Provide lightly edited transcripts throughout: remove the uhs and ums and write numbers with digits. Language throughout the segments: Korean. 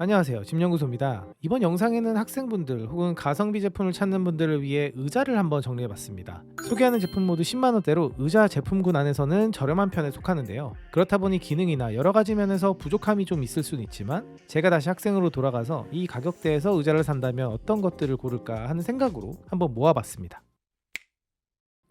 안녕하세요. 집연구소입니다. 이번 영상에는 학생분들 혹은 가성비 제품을 찾는 분들을 위해 의자를 한번 정리해봤습니다. 소개하는 제품 모두 10만원대로 의자 제품군 안에서는 저렴한 편에 속하는데요. 그렇다 보니 기능이나 여러가지 면에서 부족함이 좀 있을 수는 있지만 제가 다시 학생으로 돌아가서 이 가격대에서 의자를 산다면 어떤 것들을 고를까 하는 생각으로 한번 모아봤습니다.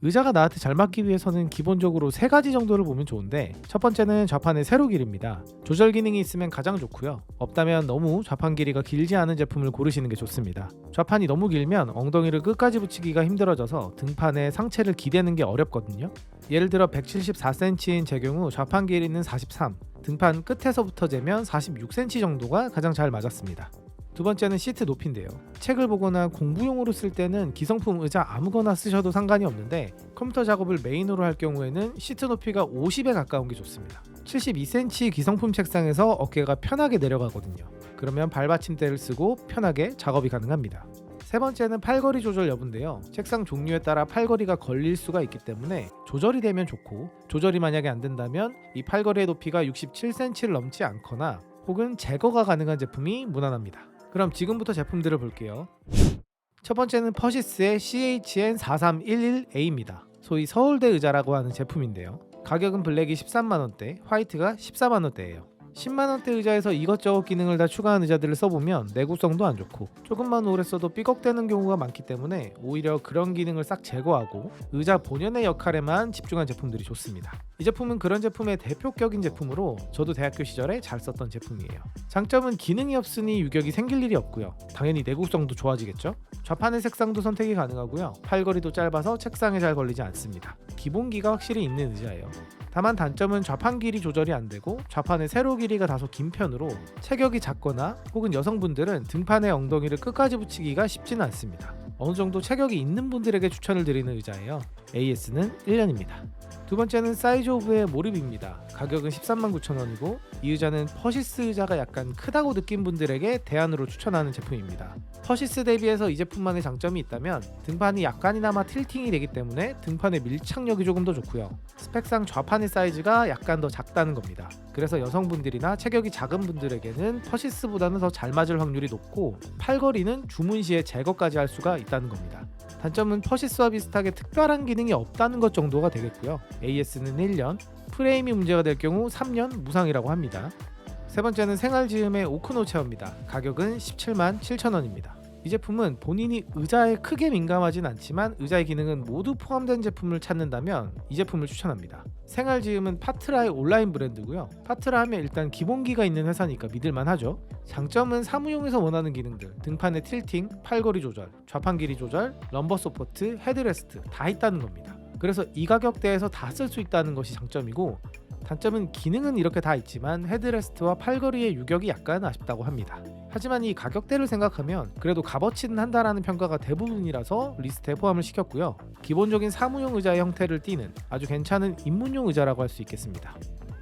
의자가 나한테 잘 맞기 위해서는 기본적으로 세 가지 정도를 보면 좋은데, 첫 번째는 좌판의 세로 길이입니다. 조절 기능이 있으면 가장 좋고요. 없다면 너무 좌판 길이가 길지 않은 제품을 고르시는 게 좋습니다. 좌판이 너무 길면 엉덩이를 끝까지 붙이기가 힘들어져서 등판에 상체를 기대는 게 어렵거든요. 예를 들어 174cm인 제 경우 좌판 길이는 43, 등판 끝에서부터 재면 46cm 정도가 가장 잘 맞았습니다. 두 번째는 시트 높이인데요. 책을 보거나 공부용으로 쓸 때는 기성품 의자 아무거나 쓰셔도 상관이 없는데, 컴퓨터 작업을 메인으로 할 경우에는 시트 높이가 50에 가까운 게 좋습니다. 72cm 기성품 책상에서 어깨가 편하게 내려가거든요. 그러면 발받침대를 쓰고 편하게 작업이 가능합니다. 세 번째는 팔걸이 조절 여부인데요. 책상 종류에 따라 팔걸이가 걸릴 수가 있기 때문에 조절이 되면 좋고, 조절이 만약에 안 된다면 이 팔걸이의 높이가 67cm를 넘지 않거나 혹은 제거가 가능한 제품이 무난합니다. 그럼 지금부터 제품들을 볼게요. 첫 번째는 퍼시스의 CHN4311A입니다. 소위 서울대 의자라고 하는 제품인데요. 가격은 블랙이 13만원대, 화이트가 14만원대예요. 10만원대 의자에서 이것저것 기능을 다 추가한 의자들을 써보면 내구성도 안 좋고 조금만 오래 써도 삐걱대는 경우가 많기 때문에 오히려 그런 기능을 싹 제거하고 의자 본연의 역할에만 집중한 제품들이 좋습니다. 이 제품은 그런 제품의 대표격인 제품으로 저도 대학교 시절에 잘 썼던 제품이에요. 장점은 기능이 없으니 유격이 생길 일이 없고요. 당연히 내구성도 좋아지겠죠. 좌판의 색상도 선택이 가능하고요. 팔걸이도 짧아서 책상에 잘 걸리지 않습니다. 기본기가 확실히 있는 의자예요. 다만 단점은 좌판 길이 조절이 안 되고 좌판의 세로 길이가 다소 긴 편으로 체격이 작거나 혹은 여성분들은 등판의 엉덩이를 끝까지 붙이기가 쉽지는 않습니다. 어느 정도 체격이 있는 분들에게 추천을 드리는 의자예요. AS는 1년입니다. 두 번째는 사이즈 오브의 몰입입니다. 가격은 139,000원이고 이 의자는 퍼시스 의자가 약간 크다고 느낀 분들에게 대안으로 추천하는 제품입니다. 퍼시스 대비해서 이 제품만의 장점이 있다면 등판이 약간이나마 틸팅이 되기 때문에 등판의 밀착력이 조금 더 좋고요. 스펙상 좌판의 사이즈가 약간 더 작다는 겁니다. 그래서 여성분들이나 체격이 작은 분들에게는 퍼시스보다는 더 잘 맞을 확률이 높고 팔걸이는 주문 시에 제거까지 할 수가 있다는 겁니다. 단점은 퍼시스와 비슷하게 특별한 기능이 없다는 것 정도가 되겠고요. AS는 1년, 프레임이 문제가 될 경우 3년 무상이라고 합니다. 세 번째는 생활지음의 오크노 체어입니다. 가격은 177,000원입니다. 이 제품은 본인이 의자에 크게 민감하진 않지만 의자의 기능은 모두 포함된 제품을 찾는다면 이 제품을 추천합니다. 생활지음은 파트라의 온라인 브랜드고요. 파트라 하면 일단 기본기가 있는 회사니까 믿을만 하죠. 장점은 사무용에서 원하는 기능들, 등판의 틸팅, 팔걸이 조절, 좌판 길이 조절, 럼버 서포트, 헤드레스트 다 있다는 겁니다. 그래서 이 가격대에서 다 쓸 수 있다는 것이 장점이고, 단점은 기능은 이렇게 다 있지만 헤드레스트와 팔걸이의 유격이 약간 아쉽다고 합니다. 하지만 이 가격대를 생각하면 그래도 값어치는 한다라는 평가가 대부분이라서 리스트에 포함을 시켰고요. 기본적인 사무용 의자의 형태를 띠는 아주 괜찮은 입문용 의자라고 할 수 있겠습니다.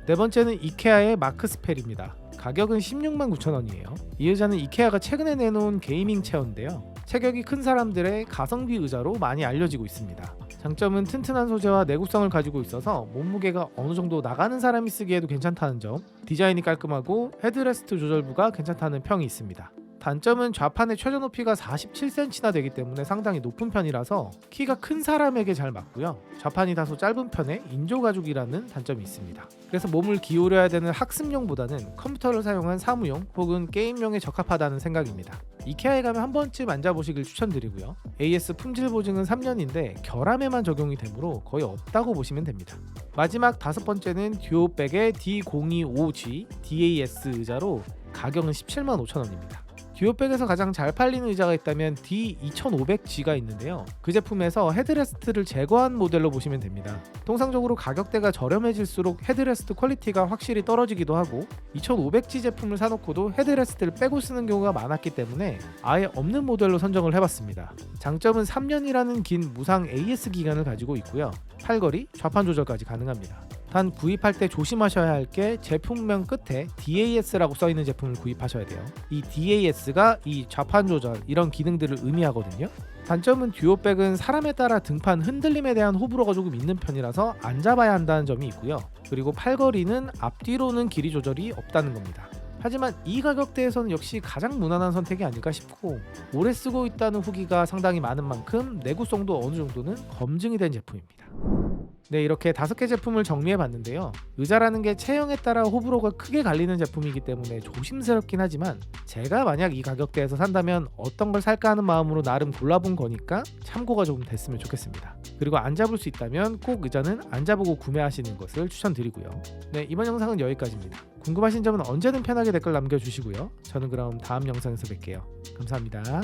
네 번째는 이케아의 마크스펠입니다. 가격은 169,000원이에요. 이 의자는 이케아가 최근에 내놓은 게이밍 체어인데요. 체격이 큰 사람들의 가성비 의자로 많이 알려지고 있습니다. 장점은 튼튼한 소재와 내구성을 가지고 있어서 몸무게가 어느 정도 나가는 사람이 쓰기에도 괜찮다는 점, 디자인이 깔끔하고 헤드레스트 조절부가 괜찮다는 평이 있습니다. 단점은 좌판의 최저 높이가 47cm나 되기 때문에 상당히 높은 편이라서 키가 큰 사람에게 잘 맞고요. 좌판이 다소 짧은 편에 인조가죽이라는 단점이 있습니다. 그래서 몸을 기울여야 되는 학습용보다는 컴퓨터를 사용한 사무용 혹은 게임용에 적합하다는 생각입니다. 이케아에 가면 한 번쯤 앉아보시길 추천드리고요. AS 품질 보증은 3년인데 결함에만 적용이 되므로 거의 없다고 보시면 됩니다. 마지막 다섯 번째는 듀오백의 D025G DAS 의자로 가격은 175,000원입니다. 듀오백에서 가장 잘 팔리는 의자가 있다면 D2500G가 있는데요. 그 제품에서 헤드레스트를 제거한 모델로 보시면 됩니다. 통상적으로 가격대가 저렴해질수록 헤드레스트 퀄리티가 확실히 떨어지기도 하고 2500G 제품을 사놓고도 헤드레스트를 빼고 쓰는 경우가 많았기 때문에 아예 없는 모델로 선정을 해봤습니다. 장점은 3년이라는 긴 무상 AS 기간을 가지고 있고요. 팔걸이, 좌판 조절까지 가능합니다. 단 구입할 때 조심하셔야 할 게 제품명 끝에 DAS라고 써있는 제품을 구입하셔야 돼요. 이 DAS가 이 좌판 조절 이런 기능들을 의미하거든요. 단점은 듀오백은 사람에 따라 등판 흔들림에 대한 호불호가 조금 있는 편이라서 안 잡아야 한다는 점이 있고요. 그리고 팔걸이는 앞뒤로는 길이 조절이 없다는 겁니다. 하지만 이 가격대에서는 역시 가장 무난한 선택이 아닐까 싶고, 오래 쓰고 있다는 후기가 상당히 많은 만큼 내구성도 어느 정도는 검증이 된 제품입니다. 네, 이렇게 5개 제품을 정리해 봤는데요. 의자라는 게 체형에 따라 호불호가 크게 갈리는 제품이기 때문에 조심스럽긴 하지만, 제가 만약 이 가격대에서 산다면 어떤 걸 살까 하는 마음으로 나름 골라본 거니까 참고가 좀 됐으면 좋겠습니다. 그리고 안 잡을 수 있다면 꼭 의자는 안 잡고 구매하시는 것을 추천드리고요. 네, 이번 영상은 여기까지입니다. 궁금하신 점은 언제든 편하게 댓글 남겨주시고요. 저는 그럼 다음 영상에서 뵐게요. 감사합니다.